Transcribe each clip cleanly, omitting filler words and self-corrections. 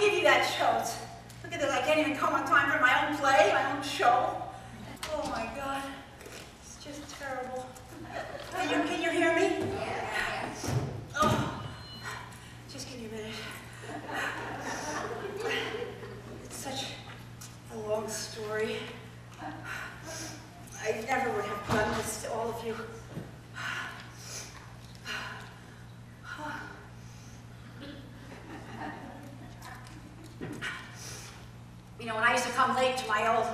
give you that show. Look at this, I can't even come on time for my own play, my own show. Oh my God, it's just terrible. Can you hear me? Yes. Oh, just give me a minute. It's such a long story. I never would have done this to all of you. You know, when I used to come late to my old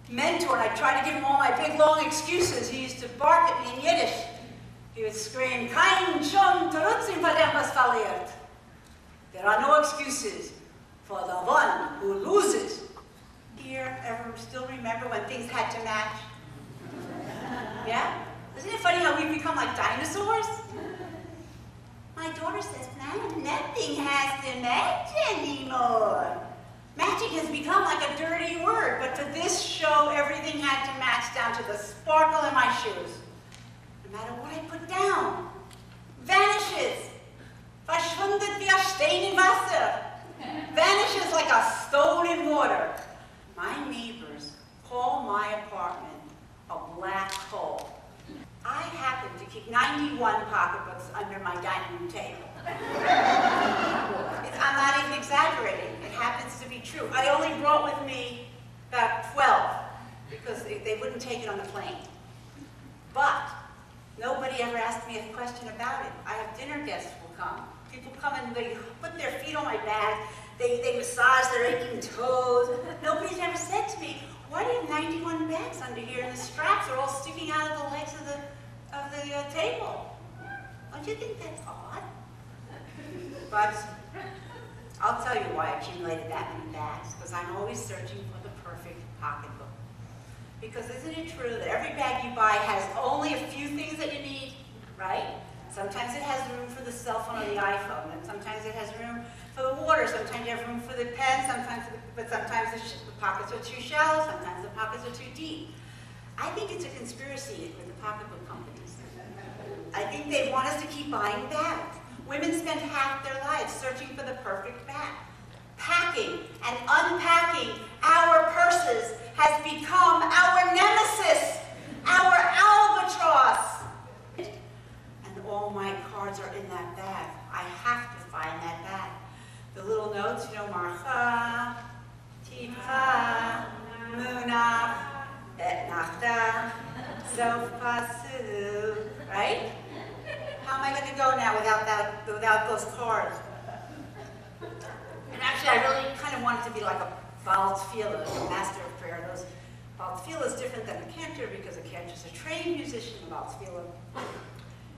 mentor and I'd try to give him all my big long excuses, he used to bark at me in Yiddish. He would scream, "Kein schon Terutzim for dem was verliert." There are no excuses for the one who loses. Here, ever still remember when things had to match? Yeah? Isn't it funny how we've become like dinosaurs? My daughter says, "Mom, nothing has to match anymore." Matching has become like a dirty word, but for this show, everything had to match down to the sparkle in my shoes. No matter what I put down, vanishes. Verschwindet wie ein Stein im Wasser. Vanishes like a stone in water. My neighbors call my apartment a black hole. I happen to keep 91 pocketbooks under my dining room table. I'm not even exaggerating. It happens to be true. I only brought with me about 12 because they wouldn't take it on the plane. But nobody ever asked me a question about it. I have dinner guests will come. People come and they put their feet on my bag. They massage their aching toes. Nobody's ever said to me, "Why do you have 91 bags under here and the straps are all sticking out of the legs of the table? Don't you think that's odd?" But I'll tell you why I accumulated that many bags, because I'm always searching for the perfect pocketbook. Because isn't it true that every bag you buy has only a few things that you need, right? Sometimes it has room for the cell phone or the iPhone, and sometimes it has room for the water, sometimes you have room for the pen, but sometimes the pockets are too shallow, sometimes the pockets are too deep. I think it's a conspiracy with the pocketbook companies. I think they want us to keep buying bags. Women spend half their lives searching for the perfect bag. Packing and unpacking our purses has become our nemesis, our albatross. And all my cards are in that bag. I have to find that bag. The little notes, you know, Marcha, Tivcha, Munach, Et Nachta, Sof Pasu, right? How am I going to go now without those cards? And actually, I really kind of want it to be like a Baltfila, a master of prayer. Those Baltfila is different than a cantor because a cantor is a trained musician. A Baltfila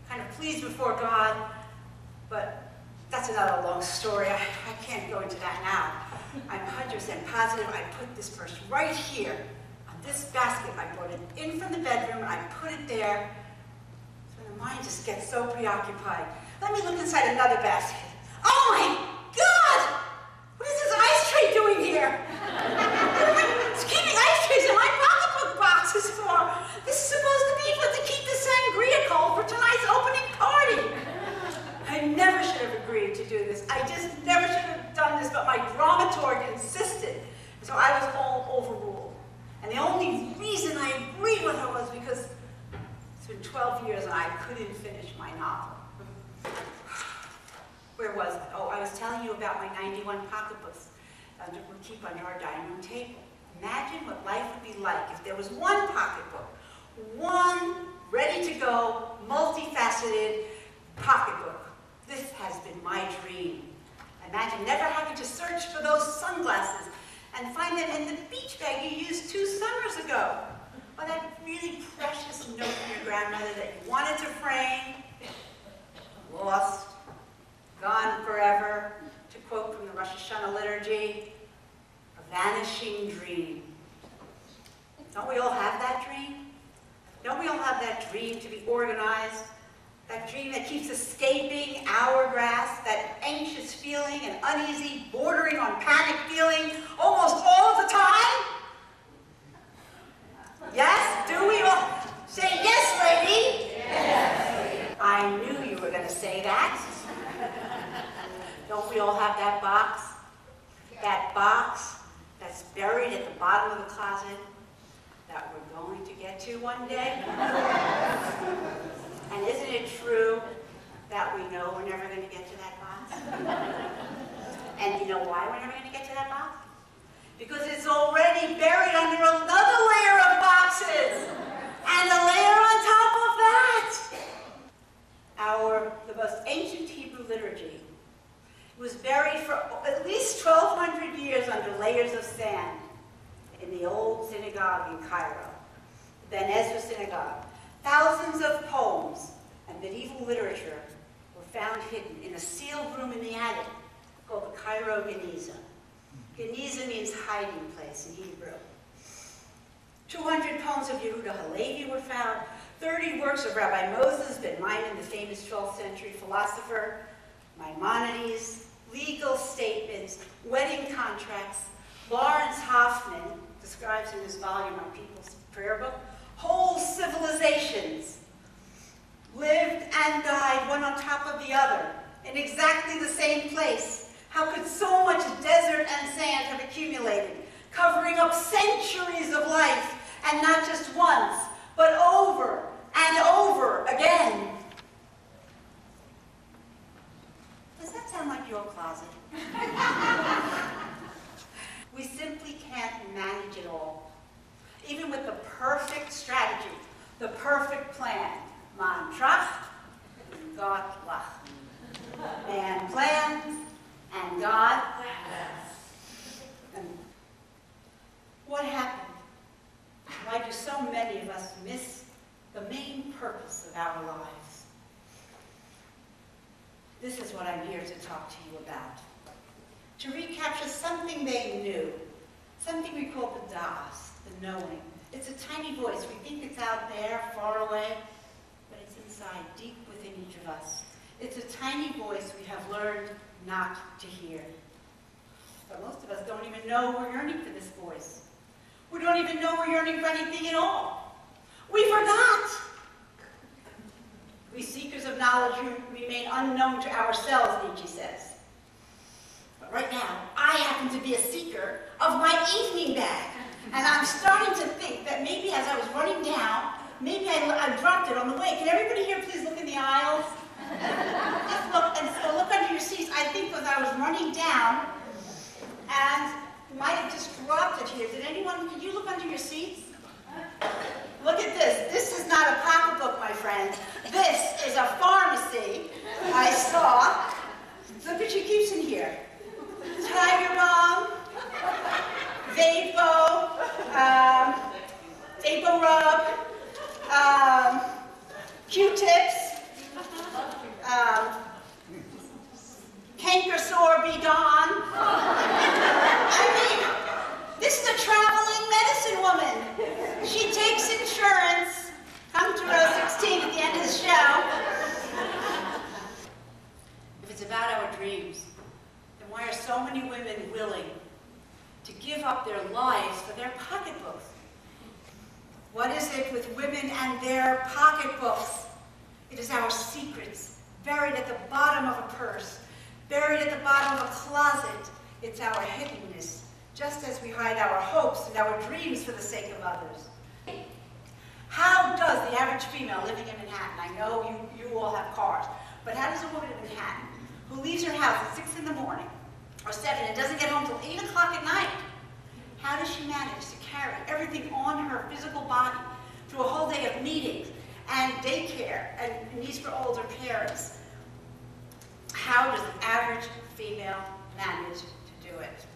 kind of pleased before God, but that's another long story. I can't go into that now. I'm 100% positive I put this purse right here on this basket. I brought it in from the bedroom and I put it there. The mind just gets so preoccupied. Let me look inside another basket. Oh my God! What is this ice tray doing here? It's keeping ice trays in my pocketbook boxes for. This is supposed to be to keep the sangria cold for tonight's opening party. I never should have agreed to do this. I just never should have done this, but my dramaturg insisted. So I was all overruled. And the only reason I agreed with her was because it's been 12 years and I couldn't finish my novel. Where was I? Oh, I was telling you about my 91 pocketbooks we keep under our dining room table. Imagine what life would be like if there was one pocketbook, one ready-to-go, multifaceted pocketbook. This has been my dream. Imagine never having to search for those sunglasses and find them in the beach bag you used 2 summers ago. Or that really precious note from your grandmother that you wanted to frame, lost, gone forever, to quote from the Rosh Hashanah liturgy, a vanishing dream. Don't we all have that dream? Don't we all have that dream to be organized? That dream that keeps escaping our grasp, that anxious feeling and uneasy, bordering on panic feeling almost all the time? Yes? Do we all? Say yes, lady. Yes. I knew you were going to say that. Don't we all have that box That box that's buried at the bottom of the closet that we're going to get to one day? And isn't it true that we know we're never going to get to that box? And you know why we're never going to get to that box? Because it's already buried under another layer of boxes, and a layer on top of that. The most ancient Hebrew liturgy was buried for at least 1,200 years under layers of sand in the old synagogue in Cairo, the Ben Ezra synagogue. Thousands of poems and medieval literature were found hidden in a sealed room in the attic called the Cairo Geniza. Geniza means hiding place in Hebrew. 200 poems of Yehuda Halevi were found, 30 works of Rabbi Moses ben Maimon, the famous 12th century philosopher, Maimonides, legal statements, wedding contracts. Lawrence Hoffman describes in his volume on People's Prayer Book, whole civilizations lived and died one on top of the other in exactly the same place. How could so much desert and sand have accumulated, covering up centuries of life, and not just once, but over and over again? Does that sound like your closet? We simply can't manage it all. Even with the perfect strategy, the perfect plan. Man tracht, God lacht. Man plans, and God laughs. And what happened? Why do so many of us miss the main purpose of our lives? This is what I'm here to talk to you about. To recapture something they knew, something we call the das, the knowing. It's a tiny voice. We think it's out there, far away, but it's inside, deep within each of us. It's a tiny voice we have learned not to hear. But most of us don't even know we're yearning for this voice. We don't even know we're yearning for anything at all. We forgot. We seekers of knowledge remain unknown to ourselves, Nietzsche says. But right now, I happen to be a seeker of my evening bag. And I'm starting to think that maybe as I was running down, maybe I dropped it on the way. Can everybody here please look in the aisles? Just look, and so look under your seats. I think as I was running down, and might have just dropped it here. Did anyone, can you look under your seats? Look at this. This is not a pocketbook, my friend. This is a pharmacy I saw. Look what she keeps in here. Tiger Balm, Vapo Rub, Q-tips, Canker Sore Be Gone. I mean, this is a traveling medicine woman. She takes insurance. Come to row 16 at the end of the show. If it's about our dreams, then why are so many women willing to give up their lives for their pocketbooks? What is it with women and their pocketbooks? It is our secrets, buried at the bottom of a purse, buried at the bottom of a closet. It's our hiddenness, just as we hide our hopes and our dreams for the sake of others. How does the average female living in Manhattan, I know you all have cars, but how does a woman in Manhattan who leaves her house at 6 in the morning or 7 and doesn't get home till 8 o'clock at night, how does she manage to carry everything on her physical body through a whole day of meetings and daycare and needs for older parents? How does the average female manage to do it?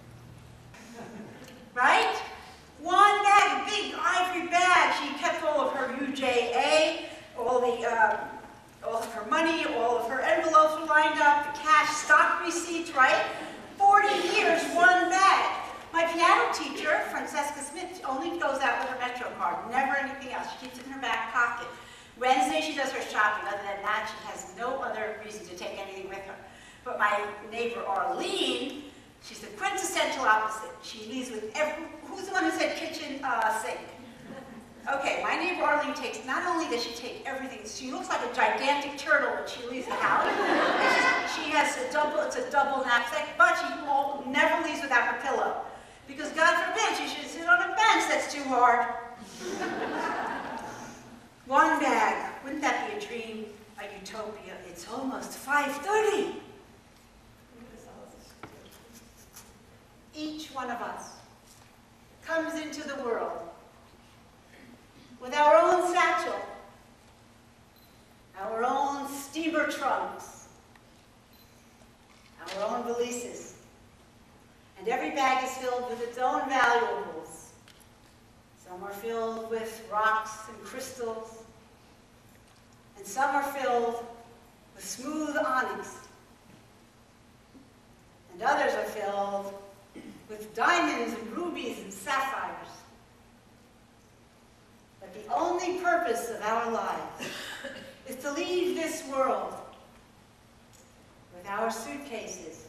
Right? One bag, a big ivory bag. She kept all of her UJA, all of her money, all of her envelopes were lined up, the cash, stock receipts, right? 40 years, one bag. My piano teacher, Francesca Smith, only goes out with her Metro card, never anything else. She keeps it in her back pocket. Wednesday, she does her shopping. Other than that, she has no other reason to take anything with her. But my neighbor, Arlene, she's the quintessential opposite. She leaves with who's the one who said kitchen sink? Okay, my neighbor Arlene takes, not only does she take everything, she looks like a gigantic turtle when she leaves the house. She has it's a double knapsack, but she never leaves without her hard. One bag. Wouldn't that be a dream, a utopia? It's almost 5:30. Each one of us comes into the world with our own satchel, our own steamer trunks, our own valises, and every bag is filled with its own valuables. Some are filled with rocks and crystals, and some are filled with smooth onyx, and others are filled with diamonds and rubies and sapphires. But the only purpose of our lives is to leave this world with our suitcases